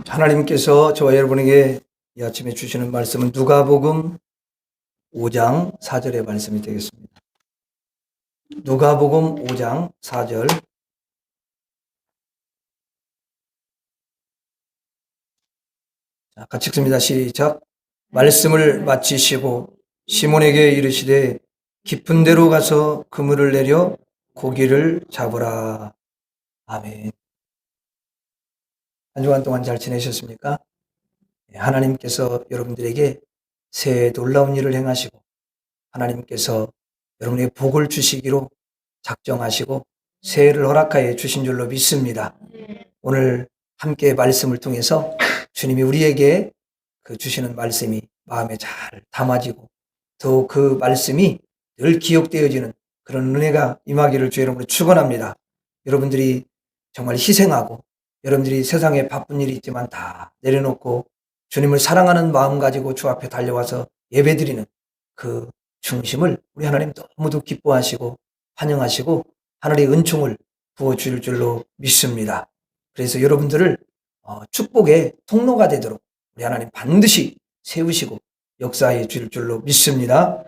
하나님께서 저와 여러분에게 이 아침에 주시는 말씀은 누가복음 5장 4절의 말씀이 되겠습니다. 누가복음 5장 4절. 자, 같이 읽습니다. 시작. 말씀을 마치시고 시몬에게 이르시되 깊은 데로 가서 그물을 내려 고기를 잡으라. 아멘. 한 주간 동안 잘 지내셨습니까? 하나님께서 여러분들에게 새해 놀라운 일을 행하시고 하나님께서 여러분에게 복을 주시기로 작정하시고 새해를 허락하여 주신 줄로 믿습니다. 오늘 함께 말씀을 통해서 주님이 우리에게 주시는 말씀이 마음에 잘 담아지고 또 그 말씀이 늘 기억되어지는 그런 은혜가 임하기를 주 이름으로 축원합니다. 여러분들이 정말 희생하고 여러분들이 세상에 바쁜 일이 있지만 다 내려놓고 주님을 사랑하는 마음 가지고 주 앞에 달려와서 예배드리는 그 중심을 우리 하나님 너무도 기뻐하시고 환영하시고 하늘의 은총을 부어주실 줄로 믿습니다. 그래서 여러분들을 축복의 통로가 되도록 우리 하나님 반드시 세우시고 역사해 주실 줄로 믿습니다.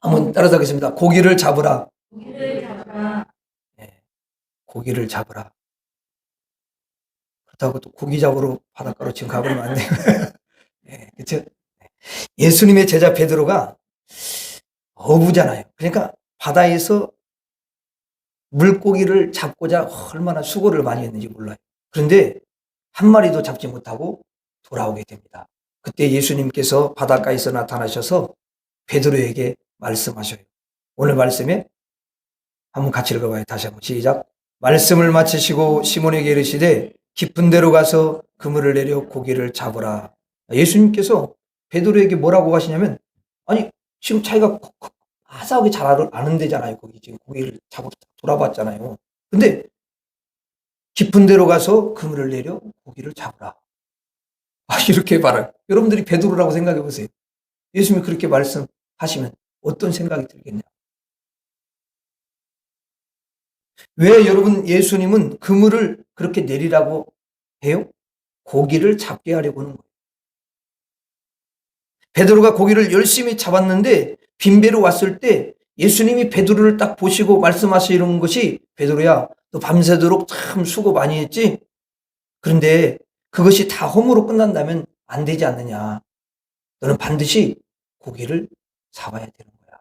한번 따라서 하겠습니다. 고기를 잡으라. 고기를 잡으라. 네, 고기를 잡으라. 그렇다고 또 고기 잡으러 바닷가로 지금 가버리면 안 돼요. 네, 그렇죠? 예수님의 제자 베드로가 어부잖아요. 그러니까 바다에서 물고기를 잡고자 얼마나 수고를 많이 했는지 몰라요. 그런데 한 마리도 잡지 못하고 돌아오게 됩니다. 그때 예수님께서 바닷가에서 나타나셔서 베드로에게 말씀하셔요. 오늘 말씀에 한번 같이 읽어봐요. 다시 한번 시작. 말씀을 마치시고 시몬에게 이르시되 깊은 데로 가서 그물을 내려 고기를 잡으라. 예수님께서 베드로에게 뭐라고 하시냐면, 아니 지금 자기가 아사하게 잘 아는 데잖아요. 거기 지금 고기를 잡으러 돌아봤잖아요. 근데 깊은 데로 가서 그물을 내려 고기를 잡으라. 이렇게 말해요. 여러분들이 베드로라고 생각해 보세요. 예수님이 그렇게 말씀하시면 어떤 생각이 들겠냐? 왜 여러분 예수님은 그물을 그렇게 내리라고 해요? 고기를 잡게 하려고 하는 거예요. 베드로가 고기를 열심히 잡았는데 빈배로 왔을 때 예수님이 베드로를 딱 보시고 말씀하시는 것이, 베드로야, 너 밤새도록 참 수고 많이 했지? 그런데 그것이 다 험으로 끝난다면 안 되지 않느냐. 너는 반드시 고기를 잡아야 되는 거야.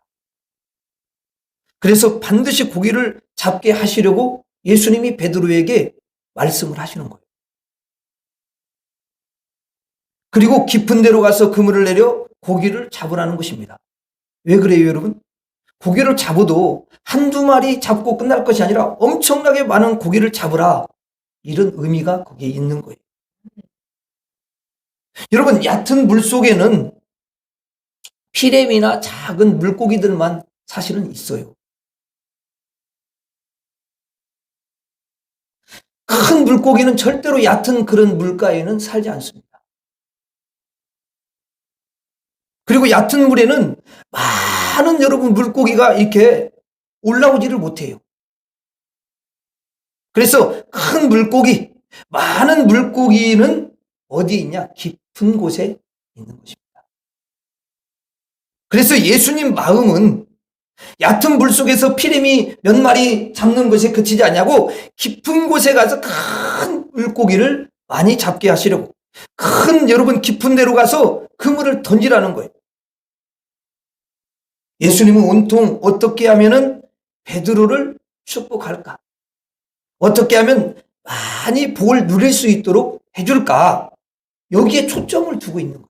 그래서 반드시 고기를 잡게 하시려고 예수님이 베드로에게 말씀을 하시는 거예요. 그리고 깊은 데로 가서 그물을 내려 고기를 잡으라는 것입니다. 왜 그래요, 여러분? 고기를 잡아도 한두 마리 잡고 끝날 것이 아니라 엄청나게 많은 고기를 잡으라. 이런 의미가 거기에 있는 거예요. 여러분, 얕은 물 속에는 피레미나 작은 물고기들만 사실은 있어요. 큰 물고기는 절대로 얕은 그런 물가에는 살지 않습니다. 그리고 얕은 물에는 많은 여러분 물고기가 이렇게 올라오지를 못해요. 그래서 큰 물고기, 많은 물고기는 어디에 있냐? 깊은 곳에 있는 것입니다. 그래서 예수님 마음은 얕은 물 속에서 피레미 몇 마리 잡는 것에 그치지 않냐고 깊은 곳에 가서 큰 물고기를 많이 잡게 하시려고, 큰 여러분 깊은 데로 가서 그물을 던지라는 거예요. 예수님은 온통 어떻게 하면은 베드로를 축복할까? 어떻게 하면 많이 복을 누릴 수 있도록 해줄까? 여기에 초점을 두고 있는 거예요.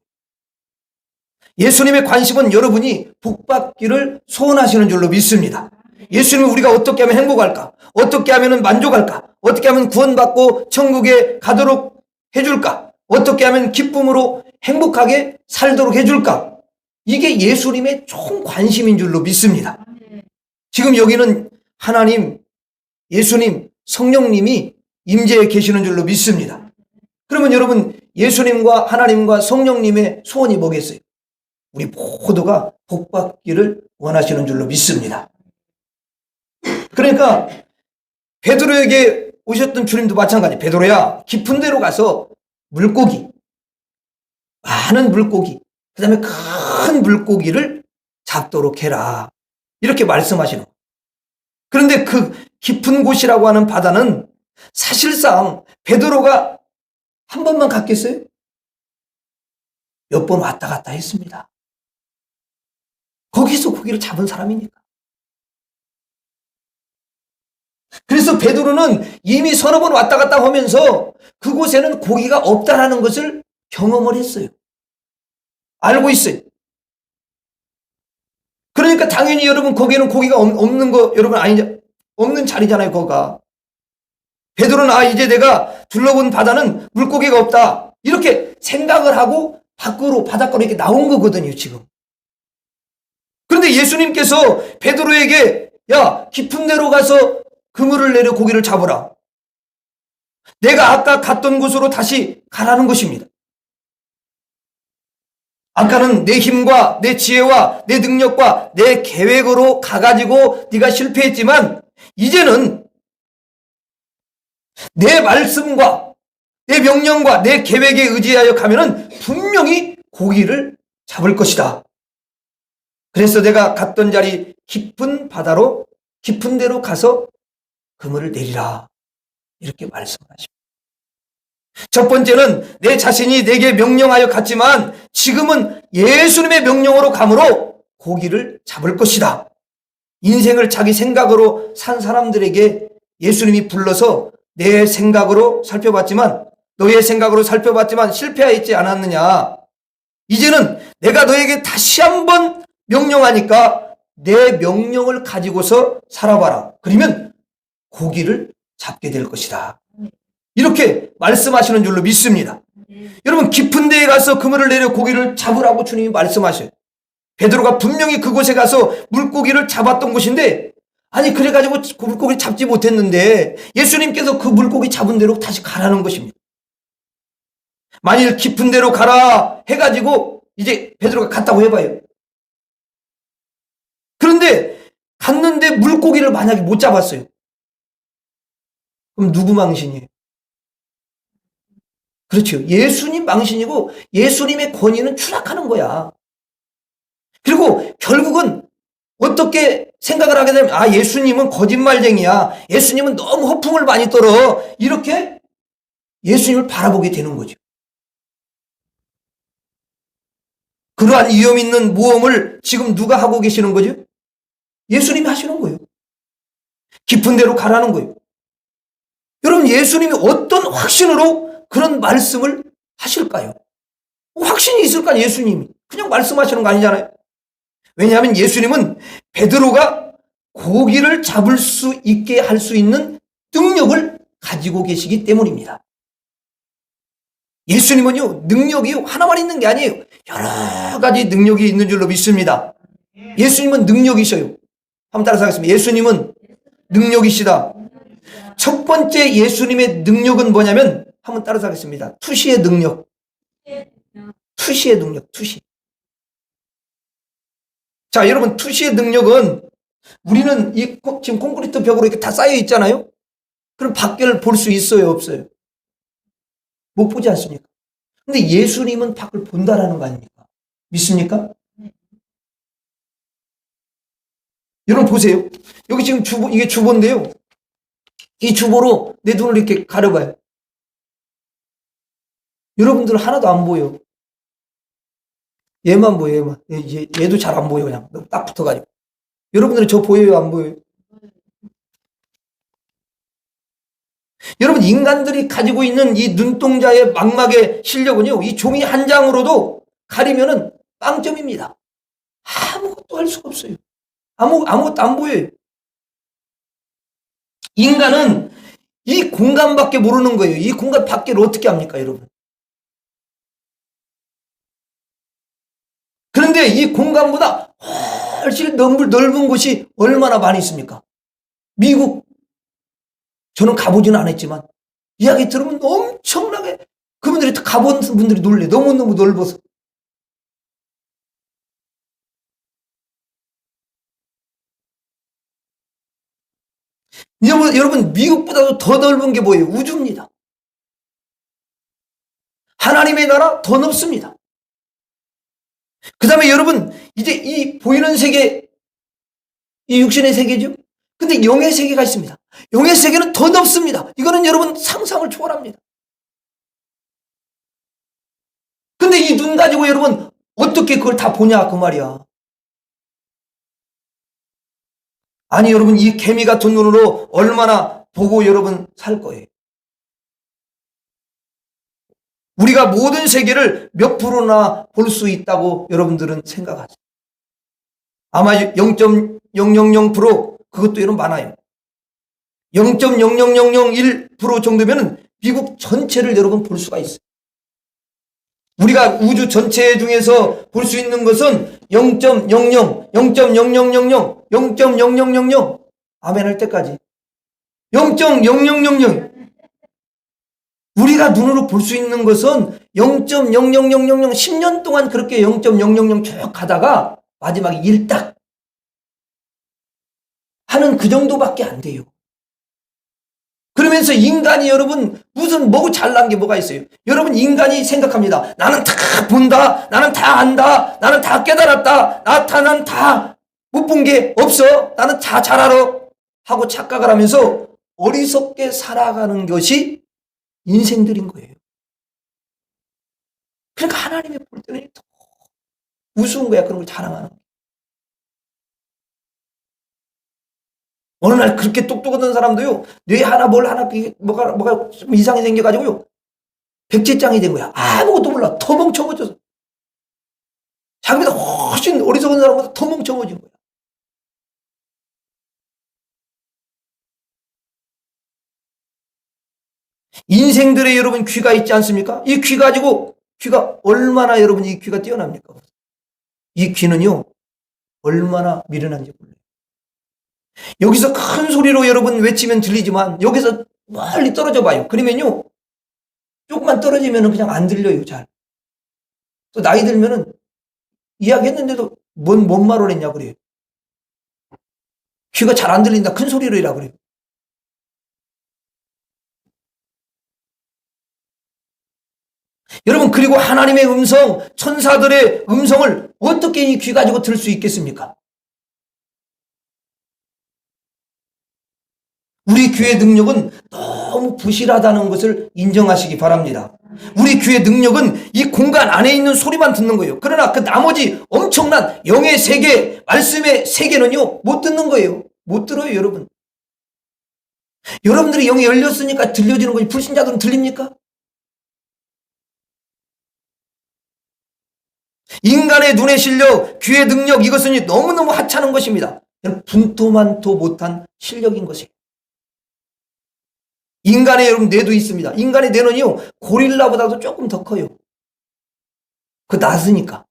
예수님의 관심은 여러분이 복받기를 소원하시는 줄로 믿습니다. 예수님은 우리가 어떻게 하면 행복할까? 어떻게 하면 만족할까? 어떻게 하면 구원받고 천국에 가도록 해줄까? 어떻게 하면 기쁨으로 행복하게 살도록 해줄까? 이게 예수님의 총 관심인 줄로 믿습니다. 지금 여기는 하나님, 예수님, 성령님이 임재해 계시는 줄로 믿습니다. 그러면 여러분, 예수님과 하나님과 성령님의 소원이 뭐겠어요? 우리 모두가 복받기를 원하시는 줄로 믿습니다. 그러니까 베드로에게 오셨던 주님도 마찬가지. 베드로야, 깊은 데로 가서 물고기, 많은 물고기, 그 다음에 큰 물고기를 잡도록 해라. 이렇게 말씀하시는 거예요. 그런데 그 깊은 곳이라고 하는 바다는 사실상 베드로가 한 번만 갔겠어요? 몇 번 왔다 갔다 했습니다. 거기서 고기를 잡은 사람이니까. 그래서 베드로는 이미 서너 번 왔다 갔다 하면서 그곳에는 고기가 없다라는 것을 경험을 했어요. 알고 있어요. 그러니까 당연히 여러분 거기에는 고기가 없는 거 여러분 아니냐? 없는 자리잖아요, 거기가. 베드로는 이제 내가 둘러본 바다는 물고기가 없다. 이렇게 생각을 하고 밖으로 바닷가로 이렇게 나온 거거든요, 지금. 그런데 예수님께서 베드로에게 야, 깊은 데로 가서 그물을 내려 고기를 잡으라. 내가 아까 갔던 곳으로 다시 가라는 것입니다. 아까는 내 힘과 내 지혜와 내 능력과 내 계획으로 가가지고 네가 실패했지만 이제는 내 말씀과 내 명령과 내 계획에 의지하여 가면은 분명히 고기를 잡을 것이다. 그래서 내가 갔던 자리 깊은 바다로 깊은 데로 가서 그물을 내리라. 이렇게 말씀하십니다. 첫 번째는 내 자신이 내게 명령하여 갔지만 지금은 예수님의 명령으로 감으로 고기를 잡을 것이다. 인생을 자기 생각으로 산 사람들에게 예수님이 불러서 내 생각으로 살펴봤지만 너의 생각으로 살펴봤지만 실패하지 않았느냐. 이제는 내가 너에게 다시 한번 명령하니까 내 명령을 가지고서 살아봐라. 그러면 고기를 잡게 될 것이다. 이렇게 말씀하시는 줄로 믿습니다. 여러분 깊은 데에 가서 그물을 내려 고기를 잡으라고 주님이 말씀하셔요. 베드로가 분명히 그곳에 가서 물고기를 잡았던 곳인데 아니 그래가지고 그 물고기를 잡지 못했는데 예수님께서 그 물고기 잡은 대로 다시 가라는 것입니다. 만일 깊은 데로 가라 해가지고 이제 베드로가 갔다고 해봐요. 그런데 갔는데 물고기를 만약에 못 잡았어요. 그럼 누구 망신이에요? 그렇죠. 예수님 망신이고 예수님의 권위는 추락하는 거야. 그리고 결국은 어떻게 생각을 하게 되면 예수님은 거짓말쟁이야. 예수님은 너무 허풍을 많이 떨어. 이렇게 예수님을 바라보게 되는 거죠. 그러한 위험 있는 모험을 지금 누가 하고 계시는 거죠? 예수님이 하시는 거예요. 깊은 데로 가라는 거예요. 여러분 예수님이 어떤 확신으로 그런 말씀을 하실까요? 확신이 있을 거 아니에요, 예수님이. 그냥 말씀하시는 거 아니잖아요. 왜냐하면 예수님은 베드로가 고기를 잡을 수 있게 할 수 있는 능력을 가지고 계시기 때문입니다. 예수님은요, 능력이 하나만 있는 게 아니에요. 여러 가지 능력이 있는 줄로 믿습니다. 예수님은 능력이셔요. 한번 따라서 하겠습니다. 예수님은 능력이시다. 첫 번째 예수님의 능력은 뭐냐면 한번 따라서 하겠습니다. 투시의 능력. 투시의 능력, 투시. 자, 여러분, 투시의 능력은 우리는 지금 콘크리트 벽으로 이렇게 다 쌓여 있잖아요? 그럼 밖을 볼 수 있어요, 없어요? 못 보지 않습니까? 근데 예수님은 밖을 본다라는 거 아닙니까? 믿습니까? 여러분 보세요. 여기 지금 주보, 이게 주보인데요. 이 주보로 내 눈을 이렇게 가려봐요. 여러분들 하나도 안 보여. 얘만 보여, 얘만. 얘도 잘 안 보여, 그냥. 딱 붙어가지고. 여러분들은 저 보여요, 안 보여요? 여러분, 인간들이 가지고 있는 이 눈동자의 망막의 실력은요, 이 종이 한 장으로도 가리면은 빵점입니다. 아무것도 할 수가 없어요. 아무것도 안 보여요. 인간은 이 공간밖에 모르는 거예요. 이 공간 밖을 어떻게 합니까, 여러분? 그런데 이 공간보다 훨씬 넓은 곳이 얼마나 많이 있습니까? 미국, 저는 가보지는 않았지만, 이야기 들으면 엄청나게, 그분들이 가본 분들이 놀래. 너무너무 넓어서. 여러분, 미국보다도 더 넓은 게 뭐예요? 우주입니다. 하나님의 나라 더 넓습니다. 그 다음에 여러분, 이제 이 보이는 세계, 이 육신의 세계죠. 근데 영의 세계가 있습니다. 영의 세계는 더 넓습니다. 이거는 여러분 상상을 초월합니다. 근데 이 눈 가지고 여러분 어떻게 그걸 다 보냐 그 말이야. 아니 여러분, 이 개미 같은 눈으로 얼마나 보고 여러분 살 거예요. 우리가 모든 세계를 몇 프로나 볼 수 있다고 여러분들은 생각하세요? 아마 0.000% 그것도 여러분 많아요. 0.00001% 정도면 미국 전체를 여러분 볼 수가 있어요. 우리가 우주 전체 중에서 볼 수 있는 것은 0.00, 0.0000, 0.0000 아멘 할 때까지 0.0000 우리가 눈으로 볼 수 있는 것은 0.00000 10년 동안 그렇게 0.000 쭉 가다가 마지막에 1딱 하는 그 정도밖에 안 돼요. 그러면서 인간이 여러분 무슨 뭐고 잘난 게 뭐가 있어요? 여러분 인간이 생각합니다. 나는 다 본다. 나는 다 안다. 나는 다 깨달았다. 나는 다 못 본 게 없어. 나는 다 잘 알아. 하고 착각을 하면서 어리석게 살아가는 것이 인생들인 거예요. 그러니까 하나님이 볼 때는 더 우스운 거야. 그런 걸 자랑하는 거야. 어느 날 그렇게 똑똑한 사람도요, 뇌 하나 뭘 하나 뭐가 좀 이상이 생겨가지고요, 백제장이 된 거야. 아무것도 몰라. 더 멍청해져서. 자기보다 훨씬 어리석은 사람보다 더 멍청해진 거야. 인생들의 여러분 귀가 있지 않습니까? 이 귀 가지고 귀가 얼마나 여러분 이 귀가 뛰어납니까? 이 귀는요, 얼마나 미련한지 몰라요. 여기서 큰 소리로 여러분 외치면 들리지만 여기서 멀리 떨어져 봐요. 그러면요, 조금만 떨어지면 그냥 안 들려요. 잘. 또 나이 들면은 이야기했는데도 뭔 말을 했냐 그래요. 귀가 잘 안 들린다. 큰 소리로 해라 그래요. 여러분, 그리고 하나님의 음성, 천사들의 음성을 어떻게 이 귀 가지고 들을 수 있겠습니까? 우리 귀의 능력은 너무 부실하다는 것을 인정하시기 바랍니다. 우리 귀의 능력은 이 공간 안에 있는 소리만 듣는 거예요. 그러나 그 나머지 엄청난 영의 세계, 말씀의 세계는요, 못 듣는 거예요. 못 들어요, 여러분. 여러분들이 영이 열렸으니까 들려지는 거지. 불신자들은 들립니까? 인간의 눈의 실력, 귀의 능력, 이것은 너무너무 하찮은 것입니다. 분토만토 못한 실력인 것이에요. 인간의 여러분 뇌도 있습니다. 인간의 뇌는요, 고릴라보다도 조금 더 커요. 그 낮으니까.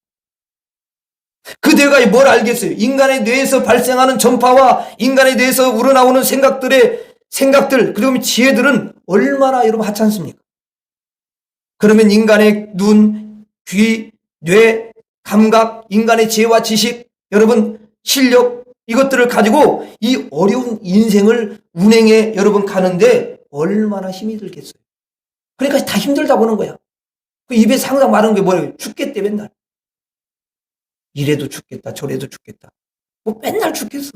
그 뇌가 뭘 알겠어요? 인간의 뇌에서 발생하는 전파와 인간의 뇌에서 우러나오는 생각들, 그리고 지혜들은 얼마나 여러분 하찮습니까? 그러면 인간의 눈, 귀, 뇌, 감각, 인간의 지혜와 지식, 여러분 실력, 이것들을 가지고 이 어려운 인생을 운행해 여러분 가는데 얼마나 힘이 들겠어요. 그러니까 다 힘들다 보는 거야. 그 입에서 항상 말하는 게 뭐예요? 죽겠대 맨날. 이래도 죽겠다, 저래도 죽겠다. 뭐 맨날 죽겠어.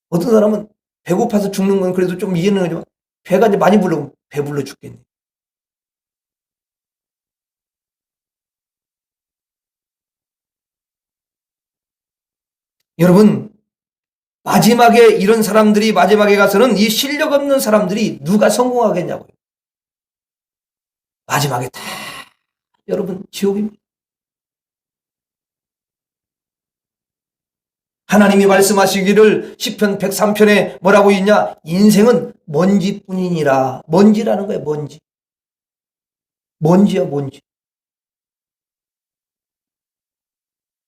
어떤 사람은 배고파서 죽는 건 그래도 좀 이해는 하지만 배가 이제 많이 불러면 배불러 죽겠네. 여러분, 마지막에 이런 사람들이 마지막에 가서는 이 실력 없는 사람들이 누가 성공하겠냐고요. 마지막에 다 여러분 지옥입니다. 하나님이 말씀하시기를 시편 103편에 뭐라고 있냐? 인생은 먼지뿐이니라. 먼지라는 거예요. 먼지. 먼지야 먼지.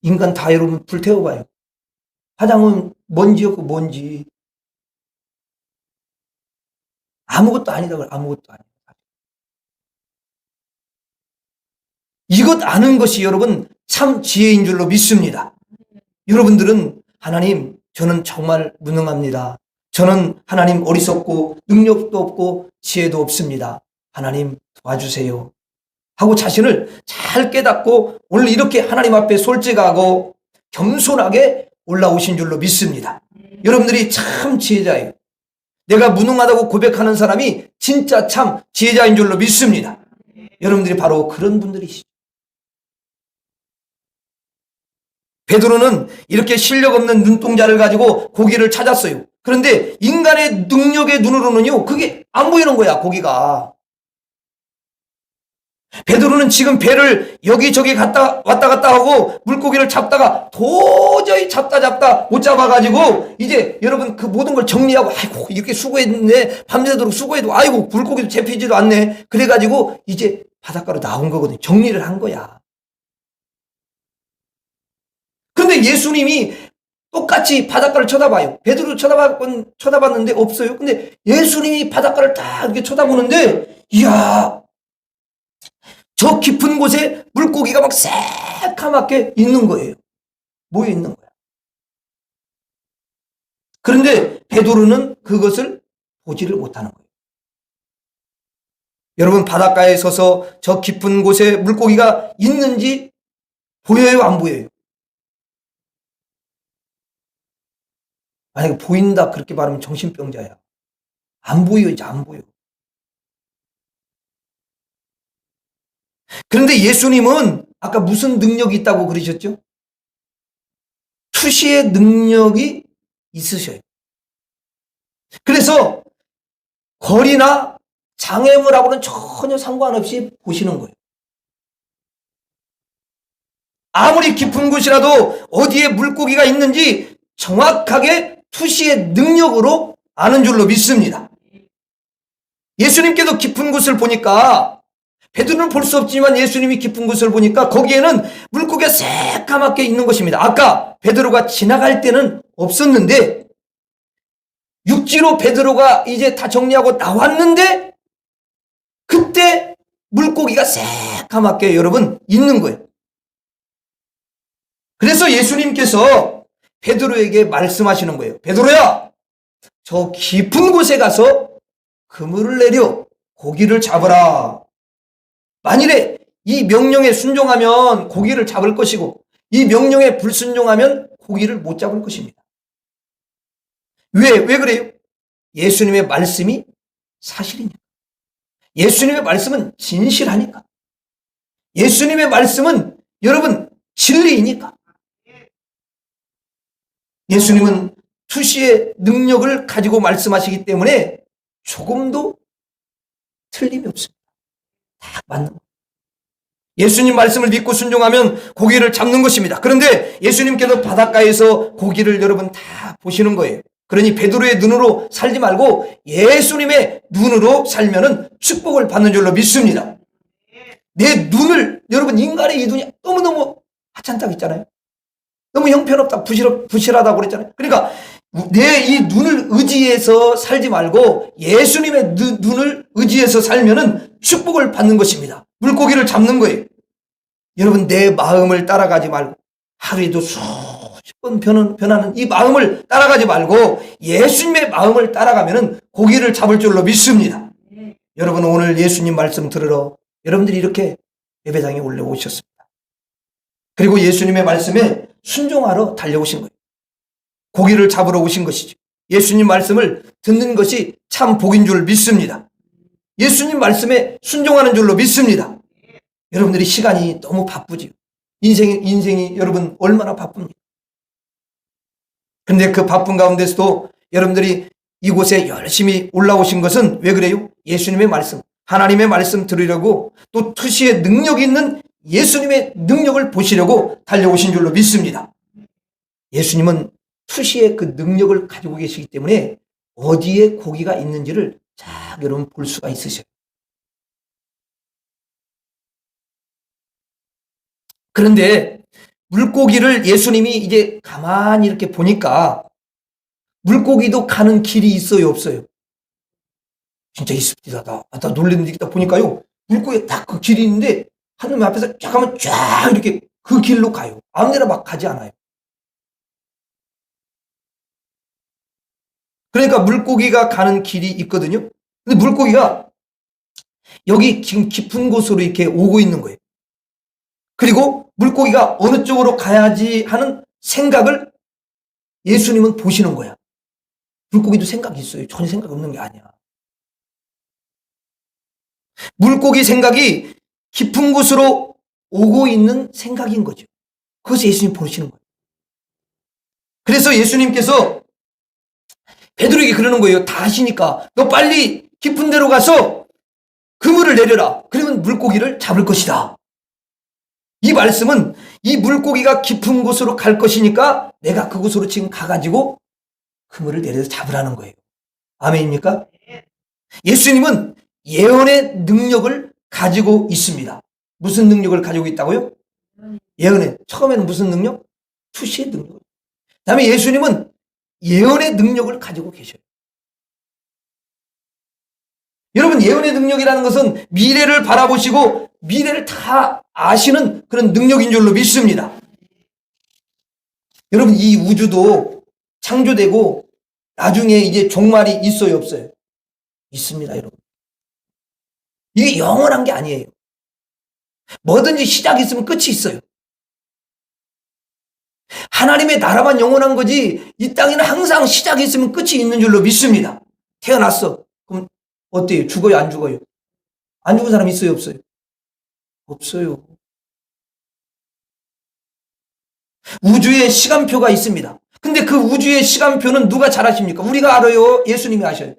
인간 다 여러분 불태워봐요. 화장은 먼지였고 먼지. 아무것도 아니다. 아무것도 아니다. 이것 아는 것이 여러분 참 지혜인 줄로 믿습니다. 여러분들은 하나님, 저는 정말 무능합니다. 저는 하나님 어리석고 능력도 없고 지혜도 없습니다. 하나님 도와주세요 하고 자신을 잘 깨닫고 오늘 이렇게 하나님 앞에 솔직하고 겸손하게 올라오신 줄로 믿습니다. 여러분들이 참 지혜자예요. 내가 무능하다고 고백하는 사람이 진짜 참 지혜자인 줄로 믿습니다. 여러분들이 바로 그런 분들이시죠. 베드로는 이렇게 실력 없는 눈동자를 가지고 고기를 찾았어요. 그런데 인간의 능력의 눈으로는요, 그게 안 보이는 거야, 고기가. 베드로는 지금 배를 여기저기 왔다 갔다 하고 물고기를 잡다가 도저히 잡다 못 잡아가지고 이제 여러분 그 모든 걸 정리하고 아이고 이렇게 수고했네, 밤새도록 수고해도 아이고 물고기도 잡히지도 않네, 그래가지고 이제 바닷가로 나온 거거든요. 정리를 한 거야. 그런데 예수님이 똑같이 바닷가를 쳐다봐요. 베드로 쳐다봤는데 없어요. 근데 예수님이 바닷가를 딱 이렇게 쳐다보는데 이야, 저 깊은 곳에 물고기가 막 새카맣게 있는 거예요. 모여 있는 거야. 그런데 베드로는 그것을 보지를 못하는 거예요. 여러분, 바닷가에 서서 저 깊은 곳에 물고기가 있는지 보여요, 안 보여요? 만약에 보인다 그렇게 말하면 정신병자야. 안 보여, 이제 안 보여. 그런데 예수님은 아까 무슨 능력이 있다고 그러셨죠? 투시의 능력이 있으셔요. 그래서 거리나 장애물하고는 전혀 상관없이 보시는 거예요. 아무리 깊은 곳이라도 어디에 물고기가 있는지 정확하게 투시의 능력으로 아는 줄로 믿습니다. 예수님께도 깊은 곳을 보니까, 베드로는 볼 수 없지만 예수님이 깊은 곳을 보니까 거기에는 물고기가 새까맣게 있는 것입니다. 아까 베드로가 지나갈 때는 없었는데 육지로 베드로가 이제 다 정리하고 나왔는데 그때 물고기가 새까맣게 여러분 있는 거예요. 그래서 예수님께서 베드로에게 말씀하시는 거예요. 베드로야, 저 깊은 곳에 가서 그물을 내려 고기를 잡으라. 만일에 이 명령에 순종하면 고기를 잡을 것이고 이 명령에 불순종하면 고기를 못 잡을 것입니다. 왜 그래요? 예수님의 말씀이 사실이니까. 예수님의 말씀은 진실하니까. 예수님의 말씀은 여러분 진리이니까. 예수님은 투시의 능력을 가지고 말씀하시기 때문에 조금도 틀림이 없습니다. 다 맞는 거예요. 예수님 말씀을 믿고 순종하면 고기를 잡는 것입니다. 그런데 예수님께서 바닷가에서 고기를 여러분 다 보시는 거예요. 그러니 베드로의 눈으로 살지 말고 예수님의 눈으로 살면은 축복을 받는 줄로 믿습니다. 내 눈을, 여러분 인간의 이 눈이 너무너무 하찮다고 했잖아요. 너무 형편없다, 부실하다고 그랬잖아요. 그러니까 내 이 눈을 의지해서 살지 말고 예수님의 눈을 의지해서 살면은 축복을 받는 것입니다. 물고기를 잡는 거예요. 여러분, 내 마음을 따라가지 말고 하루에도 수십 번 변하는 이 마음을 따라가지 말고 예수님의 마음을 따라가면은 고기를 잡을 줄로 믿습니다. 여러분, 오늘 예수님 말씀 들으러 여러분들이 이렇게 예배당에 올라오셨습니다. 그리고 예수님의 말씀에 순종하러 달려오신 거예요. 고기를 잡으러 오신 것이죠. 예수님 말씀을 듣는 것이 참 복인 줄 믿습니다. 예수님 말씀에 순종하는 줄로 믿습니다. 여러분들이 시간이 너무 바쁘지요. 인생이 여러분 얼마나 바쁩니까? 근데 그 바쁜 가운데서도 여러분들이 이곳에 열심히 올라오신 것은 왜 그래요? 예수님의 말씀, 하나님의 말씀 들으려고, 또 투시의 능력이 있는 예수님의 능력을 보시려고 달려오신 줄로 믿습니다. 예수님은 투시의 그 능력을 가지고 계시기 때문에 어디에 고기가 있는지를 쫙 여러분 볼 수가 있으셔요. 그런데 물고기를 예수님이 이제 가만히 이렇게 보니까 물고기도 가는 길이 있어요, 없어요? 진짜 있습니다. 나 놀랬는데 딱 보니까요, 물고기 딱 그 길이 있는데 하느님 앞에서 쫙 가면 쫙 이렇게 그 길로 가요. 아무데나 막 가지 않아요. 그러니까 물고기가 가는 길이 있거든요. 근데 물고기가 여기 지금 깊은 곳으로 이렇게 오고 있는 거예요. 그리고 물고기가 어느 쪽으로 가야지 하는 생각을 예수님은 보시는 거야. 물고기도 생각이 있어요. 전혀 생각 없는 게 아니야. 물고기 생각이 깊은 곳으로 오고 있는 생각인 거죠. 그것을 예수님 보시는 거예요. 그래서 예수님께서 베드로에게 그러는 거예요. 다 아시니까 너 빨리 깊은 데로 가서 그물을 내려라. 그러면 물고기를 잡을 것이다. 이 말씀은 이 물고기가 깊은 곳으로 갈 것이니까 내가 그곳으로 지금 가가지고 그물을 내려서 잡으라는 거예요. 아멘입니까? 예수님은 예언의 능력을 가지고 있습니다. 무슨 능력을 가지고 있다고요? 예언의, 처음에는 무슨 능력? 투시의 능력. 그다음에 예수님은 예언의 능력을 가지고 계셔요. 여러분, 예언의 능력이라는 것은 미래를 바라보시고 미래를 다 아시는 그런 능력인 줄로 믿습니다. 여러분, 이 우주도 창조되고 나중에 이제 종말이 있어요, 없어요? 있습니다, 여러분. 이게 영원한 게 아니에요. 뭐든지 시작이 있으면 끝이 있어요. 하나님의 나라만 영원한 거지 이 땅에는 항상 시작이 있으면 끝이 있는 줄로 믿습니다. 태어났어. 그럼 어때요? 죽어요? 안 죽어요? 안 죽은 사람 있어요? 없어요? 없어요. 우주의 시간표가 있습니다. 근데 그 우주의 시간표는 누가 잘 아십니까? 우리가 알아요? 예수님이 아셔요?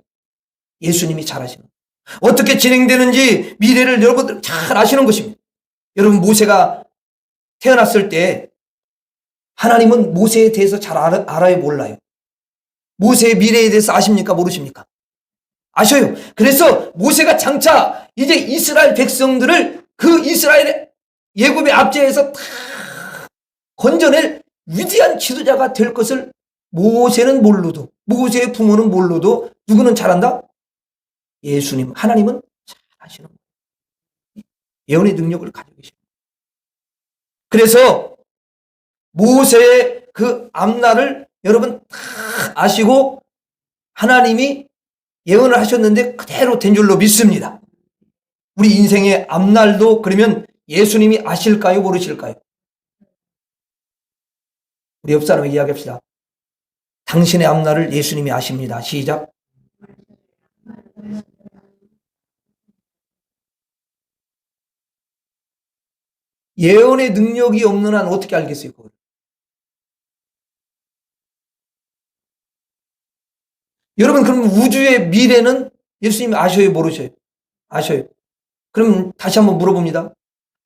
예수님이 잘 아시는 거예요. 어떻게 진행되는지 미래를 여러분들 잘 아시는 것입니다. 여러분, 모세가 태어났을 때 하나님은 모세에 대해서 잘 알아요? 몰라요? 모세의 미래에 대해서 아십니까? 모르십니까? 아셔요. 그래서 모세가 장차 이제 이스라엘 백성들을 그 이스라엘의 예굽의 압제에서 다 건져낼 위대한 지도자가 될 것을 모세는 몰라도, 모세의 부모는 몰라도 누구는 잘한다? 예수님, 하나님은 잘 아시는 거예요. 예언의 능력을 가지고 계십니다. 그래서 모세의 그 앞날을 여러분 다 아시고 하나님이 예언을 하셨는데 그대로 된 줄로 믿습니다. 우리 인생의 앞날도 그러면 예수님이 아실까요? 모르실까요? 우리 옆 사람에게 이야기합시다. 당신의 앞날을 예수님이 아십니다. 시작. 예언의 능력이 없는 한 어떻게 알겠어요? 그걸? 여러분, 그럼 우주의 미래는 예수님이 아셔요? 모르셔요? 아셔요. 그럼 다시 한번 물어봅니다.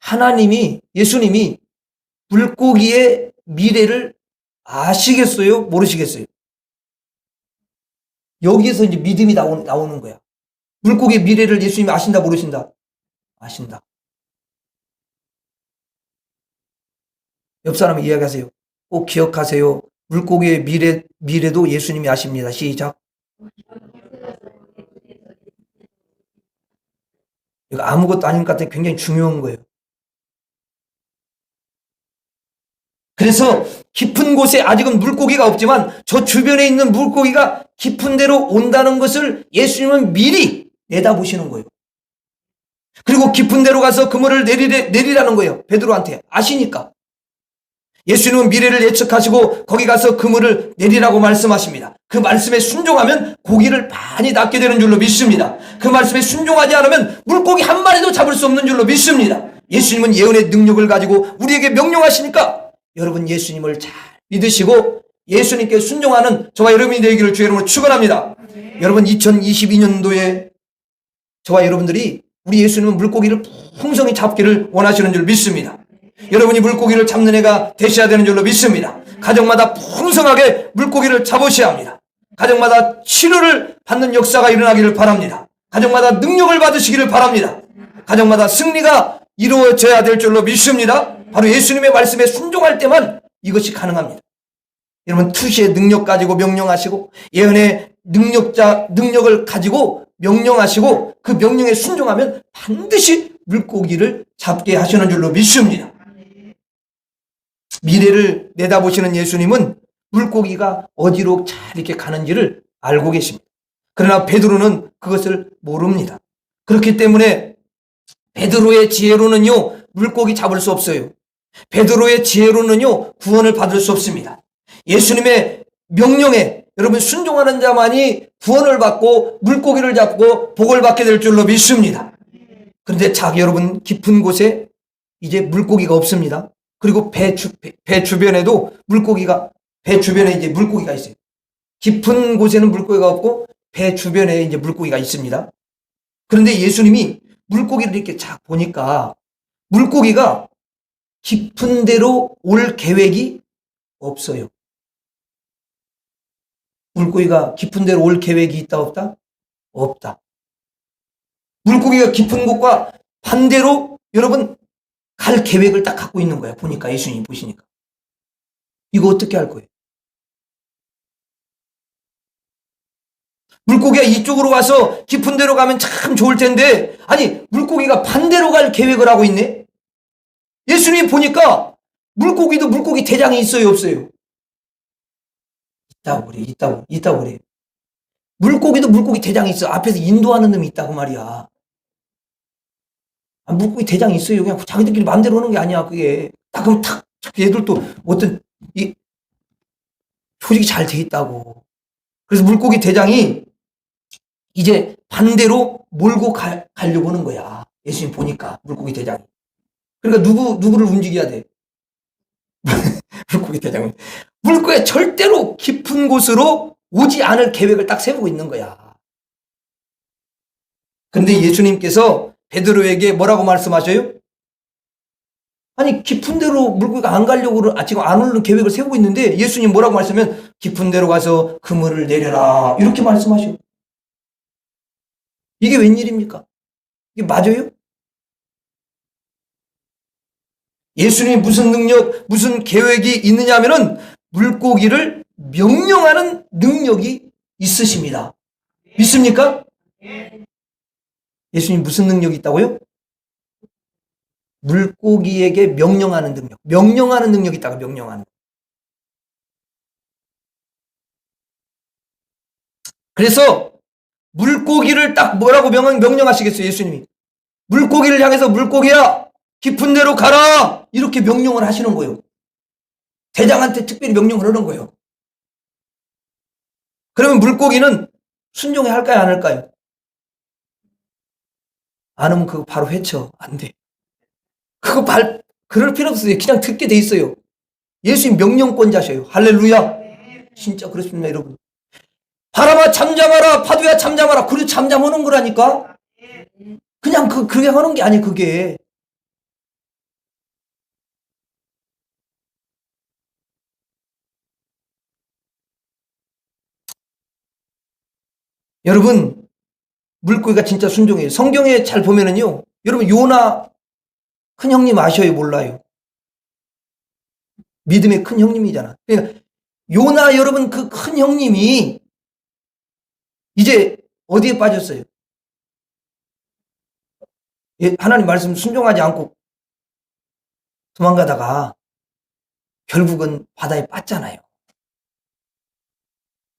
하나님이, 예수님이 물고기의 미래를 아시겠어요? 모르시겠어요? 여기에서 이제 믿음이 나오는 거야. 물고기의 미래를 예수님이 아신다, 모르신다? 아신다. 옆 사람이 이야기하세요. 꼭 기억하세요. 물고기의 미래도 예수님이 아십니다. 시작. 이거 아무것도 아닌 것 같은데 굉장히 중요한 거예요. 그래서 깊은 곳에 아직은 물고기가 없지만 저 주변에 있는 물고기가 깊은 데로 온다는 것을 예수님은 미리 내다보시는 거예요. 그리고 깊은 데로 가서 그물을 내리라는 거예요. 베드로한테. 아시니까. 예수님은 미래를 예측하시고 거기 가서 그물을 내리라고 말씀하십니다. 그 말씀에 순종하면 고기를 많이 낚게 되는 줄로 믿습니다. 그 말씀에 순종하지 않으면 물고기 한 마리도 잡을 수 없는 줄로 믿습니다. 예수님은 예언의 능력을 가지고 우리에게 명령하시니까 여러분 예수님을 잘 믿으시고 예수님께 순종하는 저와 여러분이 되기를 주의 이름으로 축원합니다. 여러분 2022년도에 저와 여러분들이 우리 예수님은 물고기를 풍성히 잡기를 원하시는 줄 믿습니다. 여러분이 물고기를 잡는 애가 되셔야 되는 줄로 믿습니다. 가정마다 풍성하게 물고기를 잡으셔야 합니다. 가정마다 치료를 받는 역사가 일어나기를 바랍니다. 가정마다 능력을 받으시기를 바랍니다. 가정마다 승리가 이루어져야 될 줄로 믿습니다. 바로 예수님의 말씀에 순종할 때만 이것이 가능합니다. 여러분 투시의 능력 가지고 명령하시고 예언의 능력을 가지고 명령하시고 그 명령에 순종하면 반드시 물고기를 잡게 하시는 줄로 믿습니다. 미래를 내다보시는 예수님은 물고기가 어디로 잘 이렇게 가는지를 알고 계십니다. 그러나 베드로는 그것을 모릅니다. 그렇기 때문에 베드로의 지혜로는요, 물고기 잡을 수 없어요. 베드로의 지혜로는요, 구원을 받을 수 없습니다. 예수님의 명령에 여러분 순종하는 자만이 구원을 받고 물고기를 잡고 복을 받게 될 줄로 믿습니다. 그런데 여러분 깊은 곳에 이제 물고기가 없습니다. 그리고 배 주변에도 배 주변에 이제 물고기가 있어요. 깊은 곳에는 물고기가 없고 배 주변에 이제 물고기가 있습니다. 그런데 예수님이 물고기를 이렇게 쫙 보니까 물고기가 깊은 데로 올 계획이 없어요. 물고기가 깊은 데로 올 계획이 있다 없다? 없다. 물고기가 깊은 곳과 반대로 여러분 갈 계획을 딱 갖고 있는 거야. 보니까 예수님 보시니까. 이거 어떻게 할 거예요? 물고기가 이쪽으로 와서 깊은 데로 가면 참 좋을 텐데 아니 물고기가 반대로 갈 계획을 하고 있네. 예수님 보니까 물고기도 물고기 대장이 있어요 없어요? 있다고 그래. 물고기도 물고기 대장이 있어. 앞에서 인도하는 놈이 있다고 말이야. 물고기 대장이 있어요. 그냥 자기들끼리 마음대로 하는 게 아니야 그게. 딱 그럼 탁 얘들도 어떤 이 조직이 잘 돼 있다고. 그래서 물고기 대장이 이제 반대로 몰고 가려고 하는 거야. 예수님 보니까 물고기 대장이. 그러니까 누구를 움직여야 돼? 물고기 대장은. 물고기가 절대로 깊은 곳으로 오지 않을 계획을 딱 세우고 있는 거야. 그런데 예수님께서 베드로에게 뭐라고 말씀하셔요? 아니 깊은 데로 물고기가 안 가려고 지금 안 오는 계획을 세우고 있는데 예수님 뭐라고 말씀하면 깊은 데로 가서 그물을 내려라 이렇게 말씀하셔. 이게 웬일입니까? 이게 맞아요? 예수님이 무슨 능력, 무슨 계획이 있느냐 하면은 물고기를 명령하는 능력이 있으십니다. 믿습니까? 예수님 무슨 능력이 있다고요? 물고기에게 명령하는 능력. 명령하는 능력이 있다고 명령하는. 그래서 물고기를 딱 뭐라고 명령하시겠어요, 예수님이? 물고기를 향해서 물고기야, 깊은 데로 가라! 이렇게 명령을 하시는 거예요. 대장한테 특별히 명령을 하는 거예요. 그러면 물고기는 순종해 할까요, 안 할까요? 안 하면 그거 바로 회쳐. 안 돼. 그럴 필요 없어요. 그냥 듣게 돼 있어요. 예수님 명령권자셔요. 할렐루야. 진짜 그렇습니다, 여러분. 바람아 잠잠하라, 파도야 잠잠하라. 그래 잠잠하는 거라니까. 그냥 그게 하는 게 아니에요, 그게. 여러분, 물고기가 진짜 순종해요. 성경에 잘 보면은요, 여러분 요나 큰 형님 아셔요, 몰라요? 믿음의 큰 형님이잖아. 그러니까 요나 여러분 그 큰 형님이 이제 어디에 빠졌어요? 하나님 말씀 순종하지 않고 도망가다가 결국은 바다에 빠졌잖아요.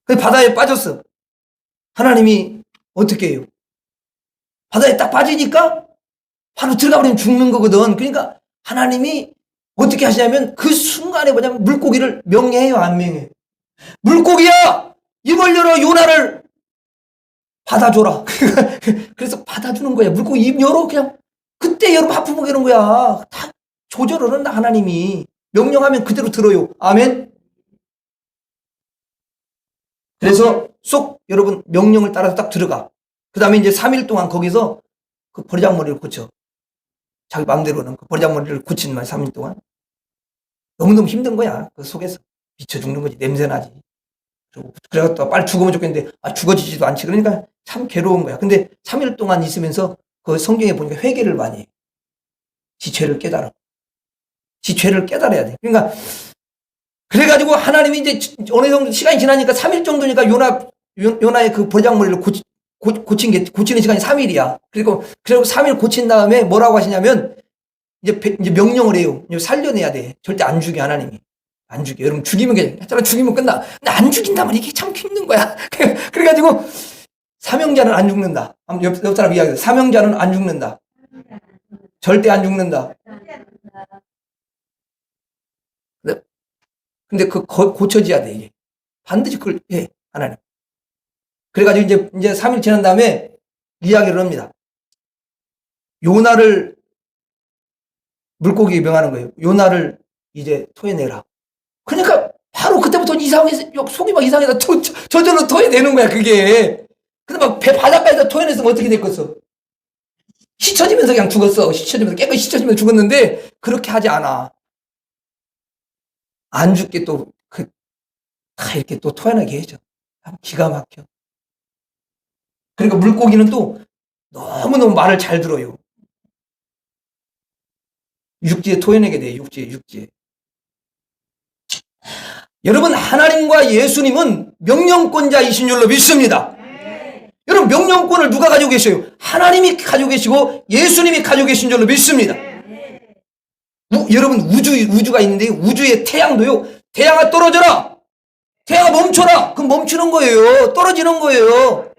그 바다에 빠졌어. 하나님이 어떻게 해요? 바다에 딱 빠지니까 바로 들어가 버리면 죽는 거거든. 그러니까 하나님이 어떻게 하시냐면 그 순간에 뭐냐면 물고기를 명령해요, 안 명령해요? 물고기야! 입을 열어 요나를 받아줘라. 그래서 받아주는 거야. 물고기 입 열어. 그냥 그때 여러분 하품을 하는 거야. 다 조절을 한다, 하나님이. 명령하면 그대로 들어요. 아멘? 그래서 쏙 여러분 명령을 따라서 딱 들어가. 그 다음에 이제 3일 동안 거기서 그 버리장머리를 고쳐. 자기 마음대로는 그 버리장머리를 고친 말 3일 동안. 너무너무 힘든 거야. 그 속에서. 미쳐 죽는 거지. 냄새나지. 그래서 또 빨리 죽으면 좋겠는데, 죽어지지도 않지. 그러니까 참 괴로운 거야. 근데 3일 동안 있으면서 그 성경에 보니까 회개를 많이 해. 지 죄를 깨달아. 지 죄를 깨달아야 돼. 그러니까, 그래가지고 하나님이 이제 어느 정도 시간이 지나니까 3일 정도니까 요나의 그 버리장머리를 고치는 시간이 3일이야. 그리고 3일 고친 다음에 뭐라고 하시냐면, 이제 명령을 해요. 살려내야 돼. 절대 안 죽여, 하나님이. 안 죽여. 여러분 죽이면 괜찮아. 죽이면 끝나. 근데 안 죽인다면 이게 참 힘든 거야. 그래가지고 사명자는 안 죽는다. 옆 사람 이야기해. 사명자는 안 죽는다. 절대 안 죽는다. 근데 고쳐져야 돼, 이게. 반드시 그걸 해, 하나님. 그래가지고 이제 3일 지난 다음에 이야기를 합니다. 요나를 물고기에 명하는 거예요. 요나를 이제 토해내라. 그러니까 바로 그때부터 이상해서, 속이 막 이상해서 저절로 토해내는 거야, 그게. 근데 막 배 바닷가에서 토해냈으면 어떻게 됐겠어? 씻혀지면서 그냥 죽었어. 깨끗이 씻혀지면서 죽었는데, 그렇게 하지 않아. 안 죽게 다 이렇게 또 토해내게 해줘. 기가 막혀. 그러니까 물고기는 또 너무너무 말을 잘 들어요. 육지에 토해내게 돼, 육지에. 여러분, 하나님과 예수님은 명령권자이신 줄로 믿습니다. 여러분, 명령권을 누가 가지고 계셔요? 하나님이 가지고 계시고 예수님이 가지고 계신 줄로 믿습니다. 여러분, 우주가 있는데 우주의 태양도요, 태양아 떨어져라! 태양아 멈춰라! 그럼 멈추는 거예요. 떨어지는 거예요.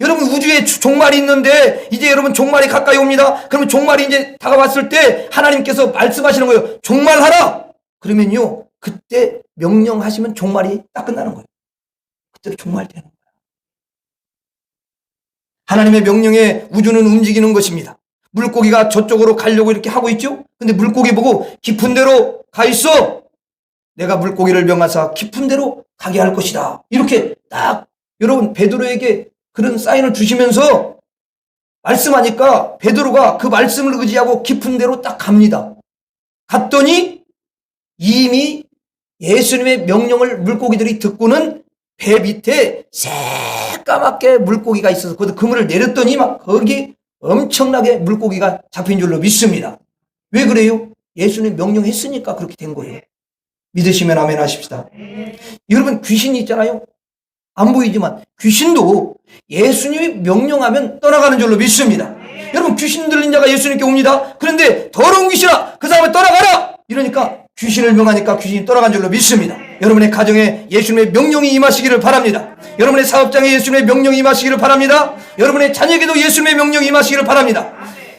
여러분, 우주에 종말이 있는데 이제 여러분 종말이 가까이 옵니다. 그러면 종말이 이제 다가왔을 때 하나님께서 말씀하시는 거예요. 종말하라! 그러면요, 그때 명령하시면 종말이 딱 끝나는 거예요. 그때로 종말되는 거예요. 하나님의 명령에 우주는 움직이는 것입니다. 물고기가 저쪽으로 가려고 이렇게 하고 있죠? 근데 물고기 보고 깊은 데로 가 있어! 내가 물고기를 명하사 깊은 데로 가게 할 것이다. 이렇게 딱 여러분 베드로에게 그런 사인을 주시면서 말씀하니까 베드로가 그 말씀을 의지하고 깊은 데로 딱 갑니다. 갔더니 이미 예수님의 명령을 물고기들이 듣고는 배 밑에 새까맣게 물고기가 있어서 그 그물을 내렸더니 막 거기 엄청나게 물고기가 잡힌 줄로 믿습니다. 왜 그래요? 예수님 명령했으니까 그렇게 된 거예요. 믿으시면 아멘 하십시다. 여러분, 귀신이 있잖아요. 안 보이지만 귀신도 예수님이 명령하면 떠나가는 줄로 믿습니다. 여러분, 귀신 들린 자가 예수님께 옵니다. 그런데 더러운 귀신아, 그 사람을 떠나가라! 이러니까 귀신을 명하니까 귀신이 떠나간 줄로 믿습니다. 여러분의 가정에 예수님의 명령이 임하시기를 바랍니다. 여러분의 사업장에 예수님의 명령이 임하시기를 바랍니다. 여러분의 자녀에게도 예수님의 명령이 임하시기를 바랍니다.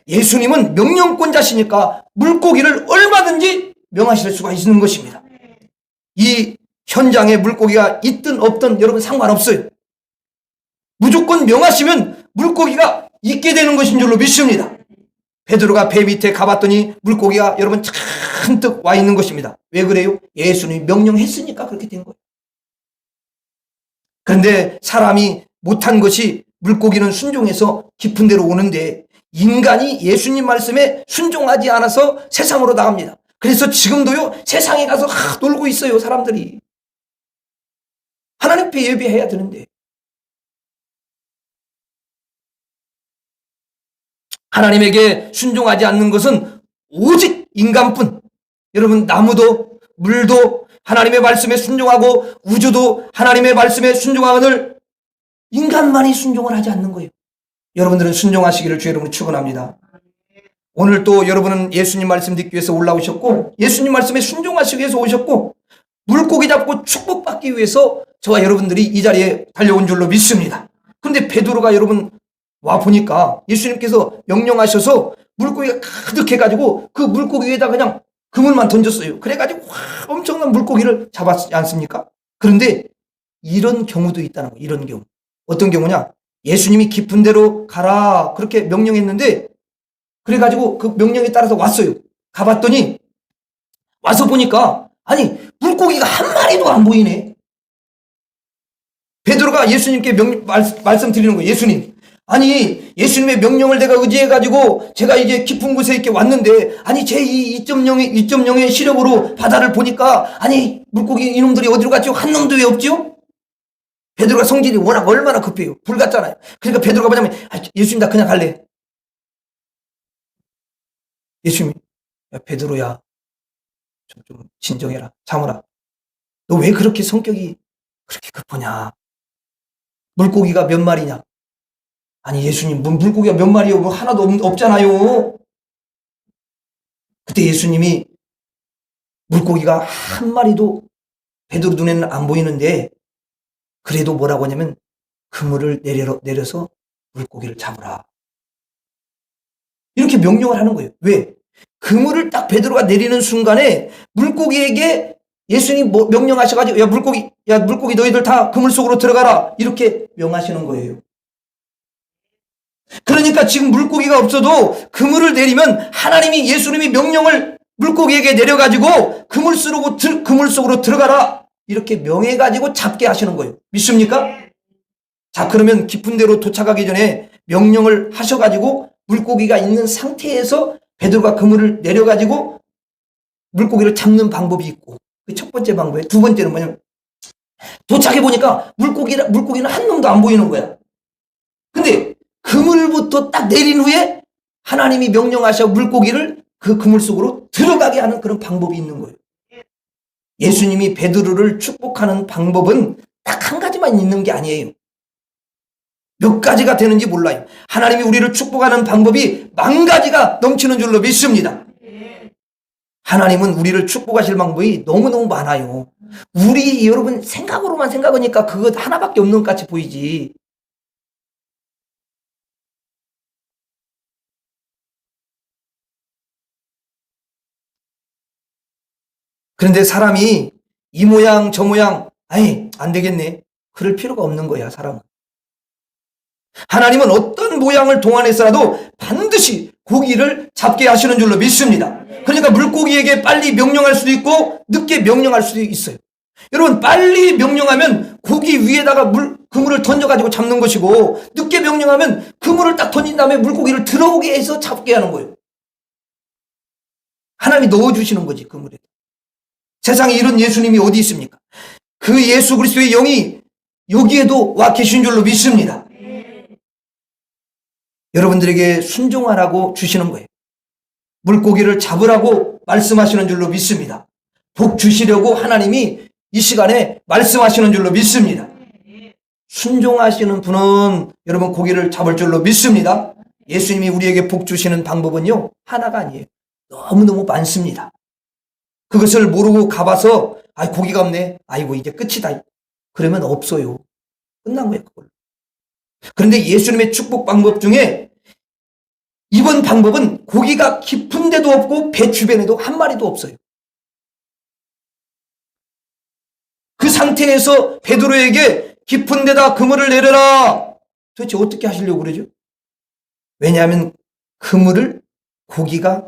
예수님은 명령권자시니까 물고기를 얼마든지 명하실 수가 있는 것입니다. 이 현장에 물고기가 있든 없든 여러분 상관없어요. 무조건 명하시면 물고기가 있게 되는 것인 줄로 믿습니다. 베드로가 배 밑에 가봤더니 물고기가 여러분 잔뜩 와 있는 것입니다. 왜 그래요? 예수님이 명령했으니까 그렇게 된 거예요. 그런데 사람이 못한 것이 물고기는 순종해서 깊은 데로 오는데 인간이 예수님 말씀에 순종하지 않아서 세상으로 나갑니다. 그래서 지금도요, 세상에 가서 놀고 있어요, 사람들이. 하나님 앞에 예배해야 되는데. 하나님에게 순종하지 않는 것은 오직 인간뿐. 여러분, 나무도 물도 하나님의 말씀에 순종하고 우주도 하나님의 말씀에 순종하거늘 인간만이 순종을 하지 않는 거예요. 여러분들은 순종하시기를 주의 이름으로 축원합니다. 오늘 또 여러분은 예수님 말씀 듣기 위해서 올라오셨고 예수님 말씀에 순종하시기 위해서 오셨고 물고기 잡고 축복받기 위해서 저와 여러분들이 이 자리에 달려온 줄로 믿습니다. 그런데 베드로가 여러분 와 보니까 예수님께서 명령하셔서 물고기가 가득해가지고 그 물고기 위에다 그냥 그물만 던졌어요. 그래가지고 엄청난 물고기를 잡았지 않습니까? 그런데 이런 경우도 있다는 거예요. 이런 경우. 어떤 경우냐? 예수님이 깊은 데로 가라 그렇게 명령했는데 그래가지고 그 명령에 따라서 왔어요. 가봤더니 와서 보니까 아니 물고기가 한 마리도 안 보이네. 베드로가 예수님께 말씀드리는 거예요. 예수님, 아니 예수님의 명령을 내가 의지해가지고 제가 이제 깊은 곳에 이렇게 왔는데 아니 제 이 2.0의 시력으로 바다를 보니까 아니 물고기 이놈들이 어디로 갔죠? 한 놈도 왜 없죠? 베드로가 성질이 워낙 얼마나 급해요. 불 같잖아요. 그러니까 베드로가 뭐냐면 예수님 나 그냥 갈래. 예수님, 야 베드로야 좀 진정해라. 참으라. 너 왜 그렇게 성격이 그렇게 급하냐? 물고기가 몇 마리냐? 아니 예수님 물고기가 몇 마리요? 뭐 하나도 없잖아요. 그때 예수님이 물고기가 한 마리도 베드로 눈에는 안 보이는데 그래도 뭐라고 하냐면 그물을 내려서 물고기를 잡으라. 이렇게 명령을 하는 거예요. 왜? 그물을 딱 베드로가 내리는 순간에 물고기에게 예수님이 명령하셔가지고 야 물고기 너희들 다 그물 속으로 들어가라 이렇게 명하시는 거예요. 그러니까 지금 물고기가 없어도 그물을 내리면 하나님이 예수님이 명령을 물고기에게 내려가지고 그물 속으로 들어가라 이렇게 명해가지고 잡게 하시는 거예요. 믿습니까? 자, 그러면 깊은 데로 도착하기 전에 명령을 하셔가지고 물고기가 있는 상태에서 베드로가 그물을 내려가지고 물고기를 잡는 방법이 있고 그 첫 번째 방법이에요. 두 번째는 뭐냐면 도착해 보니까 물고기는 한 놈도 안 보이는 거야. 근데 그물부터 딱 내린 후에 하나님이 명령하셔 물고기를 그 그물 속으로 들어가게 하는 그런 방법이 있는 거예요. 예수님이 베드로를 축복하는 방법은 딱 한 가지만 있는 게 아니에요. 몇 가지가 되는지 몰라요. 하나님이 우리를 축복하는 방법이 만 가지가 넘치는 줄로 믿습니다. 하나님은 우리를 축복하실 방법이 너무너무 많아요. 우리 여러분 생각으로만 생각하니까 그거 하나밖에 없는 것 같이 보이지. 그런데 사람이 이 모양 저 모양 아이 안 되겠네. 그럴 필요가 없는 거야 사람은. 하나님은 어떤 모양을 동안해서라도 반드시 고기를 잡게 하시는 줄로 믿습니다. 그러니까 물고기에게 빨리 명령할 수도 있고 늦게 명령할 수도 있어요. 여러분 빨리 명령하면 고기 위에다가 그물을 던져가지고 잡는 것이고 늦게 명령하면 그물을 딱 던진 다음에 물고기를 들어오게 해서 잡게 하는 거예요. 하나님이 넣어주시는 거지 그물에. 세상에 이런 예수님이 어디 있습니까? 그 예수 그리스도의 영이 여기에도 와 계신 줄로 믿습니다. 여러분들에게 순종하라고 주시는 거예요. 물고기를 잡으라고 말씀하시는 줄로 믿습니다. 복 주시려고 하나님이 이 시간에 말씀하시는 줄로 믿습니다. 순종하시는 분은 여러분 고기를 잡을 줄로 믿습니다. 예수님이 우리에게 복 주시는 방법은요 하나가 아니에요. 너무너무 많습니다. 그것을 모르고 가봐서 고기가 없네. 아이고 이제 끝이다. 그러면 없어요. 끝난 거예요. 그걸로. 그런데 예수님의 축복 방법 중에 이번 방법은 고기가 깊은 데도 없고 배 주변에도 한 마리도 없어요. 그 상태에서 베드로에게 깊은 데다 그물을 내려라. 도대체 어떻게 하시려고 그러죠? 왜냐하면 그물을 고기가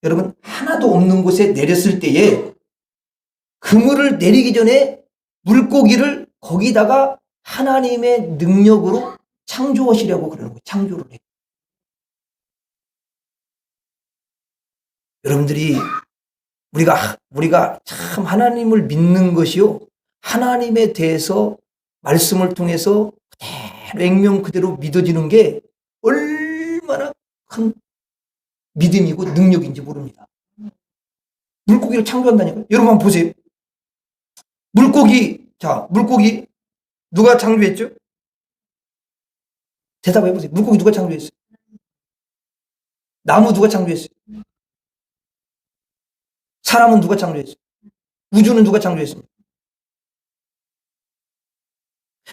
여러분 하나도 없는 곳에 내렸을 때에 그물을 내리기 전에 물고기를 거기다가 하나님의 능력으로 창조하시려고 그러는 거예요. 창조를 해요. 여러분들이 우리가 참 하나님을 믿는 것이요. 하나님에 대해서 말씀을 통해서 그대로 액면 그대로 믿어지는 게 얼마나 큰 믿음이고 능력인지 모릅니다. 물고기를 창조한다니까요. 여러분 한번 보세요. 물고기 누가 창조했죠? 대답해 보세요. 물고기 누가 창조했어요? 나무 누가 창조했어요? 사람은 누가 창조했어요? 우주는 누가 창조했습니까?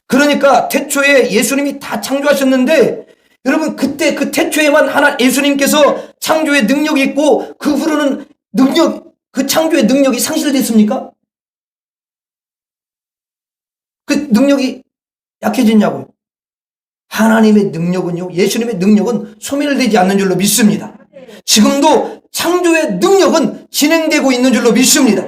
그러니까 태초에 예수님이 다 창조하셨는데 여러분 그때 그 태초에만 예수님께서 창조의 능력이 있고 그 후로는 그 창조의 능력이 상실됐습니까? 그 능력이 약해졌냐고요. 하나님의 능력은요, 예수님의 능력은 소멸되지 않는 줄로 믿습니다. 지금도 창조의 능력은 진행되고 있는 줄로 믿습니다.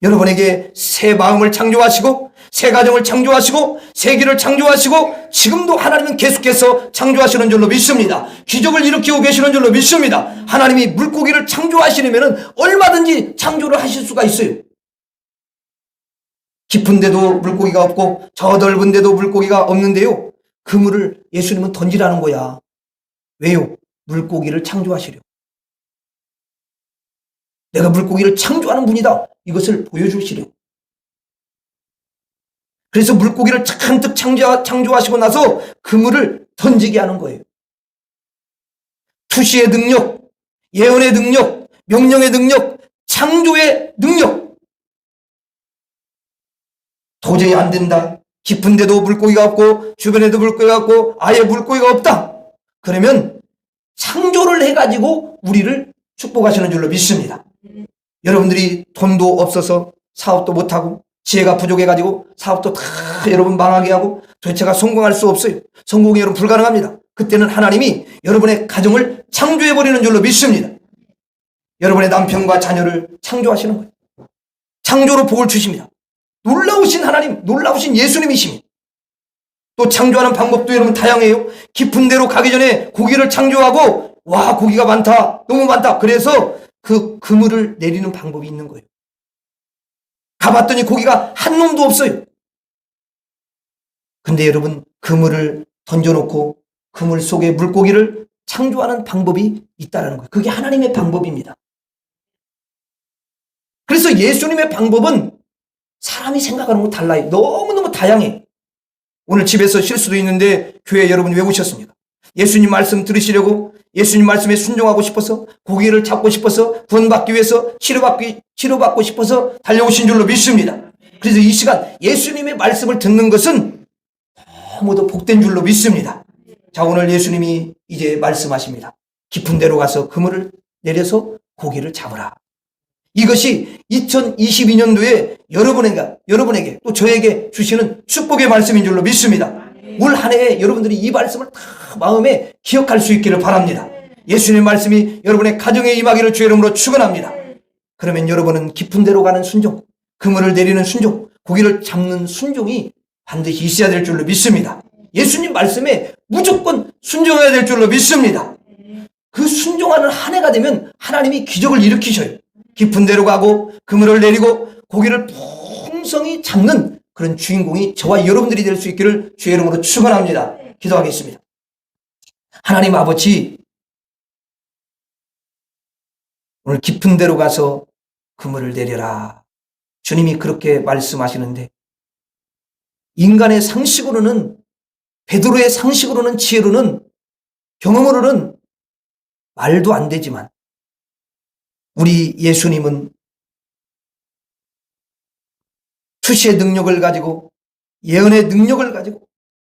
여러분에게 새 마음을 창조하시고 새 가정을 창조하시고 새 길을 창조하시고 지금도 하나님은 계속해서 창조하시는 줄로 믿습니다. 기적을 일으키고 계시는 줄로 믿습니다. 하나님이 물고기를 창조하시려면 얼마든지 창조를 하실 수가 있어요. 깊은 데도 물고기가 없고 저 넓은 데도 물고기가 없는데요. 그물을 예수님은 던지라는 거야. 왜요? 물고기를 창조하시려. 내가 물고기를 창조하는 분이다. 이것을 보여주시려. 그래서 물고기를 잔뜩 창조하시고 나서 그물을 던지게 하는 거예요. 투시의 능력, 예언의 능력, 명령의 능력, 창조의 능력. 도저히 안 된다. 깊은데도 물고기가 없고 주변에도 물고기가 없고 아예 물고기가 없다. 그러면 창조를 해가지고 우리를 축복하시는 줄로 믿습니다. 여러분들이 돈도 없어서 사업도 못하고 지혜가 부족해가지고 사업도 다 여러분 망하게 하고 도대체가 성공할 수 없어요. 성공이 여러분 불가능합니다. 그때는 하나님이 여러분의 가정을 창조해버리는 줄로 믿습니다. 여러분의 남편과 자녀를 창조하시는 거예요. 창조로 복을 주십니다. 놀라우신 하나님, 놀라우신 예수님이십니다. 또 창조하는 방법도 여러분 다양해요. 깊은 데로 가기 전에 고기를 창조하고 와 고기가 많다, 너무 많다. 그래서 그 그물을 내리는 방법이 있는 거예요. 가봤더니 고기가 한 놈도 없어요. 근데 여러분 그물을 던져놓고 그물 속에 물고기를 창조하는 방법이 있다는 거예요. 그게 하나님의 방법입니다. 그래서 예수님의 방법은 사람이 생각하는 거 달라요. 너무너무 다양해. 오늘 집에서 실수도 있는데 교회 여러분이 왜 오셨습니까? 예수님 말씀 들으시려고, 예수님 말씀에 순종하고 싶어서, 고기를 잡고 싶어서, 구원받기 위해서, 치료받고 싶어서 달려오신 줄로 믿습니다. 그래서 이 시간 예수님의 말씀을 듣는 것은 너무도 복된 줄로 믿습니다. 자, 오늘 예수님이 이제 말씀하십니다. 깊은 데로 가서 그물을 내려서 고기를 잡으라. 이것이 2022년도에 여러분에게 또 저에게 주시는 축복의 말씀인 줄로 믿습니다. 올 한 해에 여러분들이 이 말씀을 다 마음에 기억할 수 있기를 바랍니다. 예수님의 말씀이 여러분의 가정에 임하기를 주의 이름으로 축원합니다. 그러면 여러분은 깊은 데로 가는 순종, 그물을 내리는 순종, 고기를 잡는 순종이 반드시 있어야 될 줄로 믿습니다. 예수님 말씀에 무조건 순종해야 될 줄로 믿습니다. 그 순종하는 한 해가 되면 하나님이 기적을 일으키셔요. 깊은 데로 가고 그물을 내리고 고기를 풍성히 잡는 그런 주인공이 저와 여러분들이 될 수 있기를 주의 이름으로 축원합니다. 기도하겠습니다. 하나님 아버지, 오늘 깊은 데로 가서 그물을 내려라. 주님이 그렇게 말씀하시는데 인간의 상식으로는, 베드로의 상식으로는, 지혜로는, 경험으로는 말도 안 되지만 우리 예수님은 투시의 능력을 가지고, 예언의 능력을 가지고,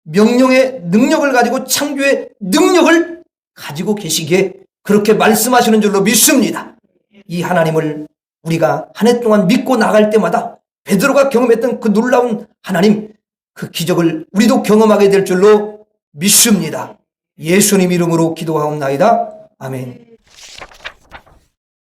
명령의 능력을 가지고, 창조의 능력을 가지고 계시기에 그렇게 말씀하시는 줄로 믿습니다. 이 하나님을 우리가 한 해 동안 믿고 나갈 때마다 베드로가 경험했던 그 놀라운 하나님, 그 기적을 우리도 경험하게 될 줄로 믿습니다. 예수님 이름으로 기도하옵나이다. 아멘.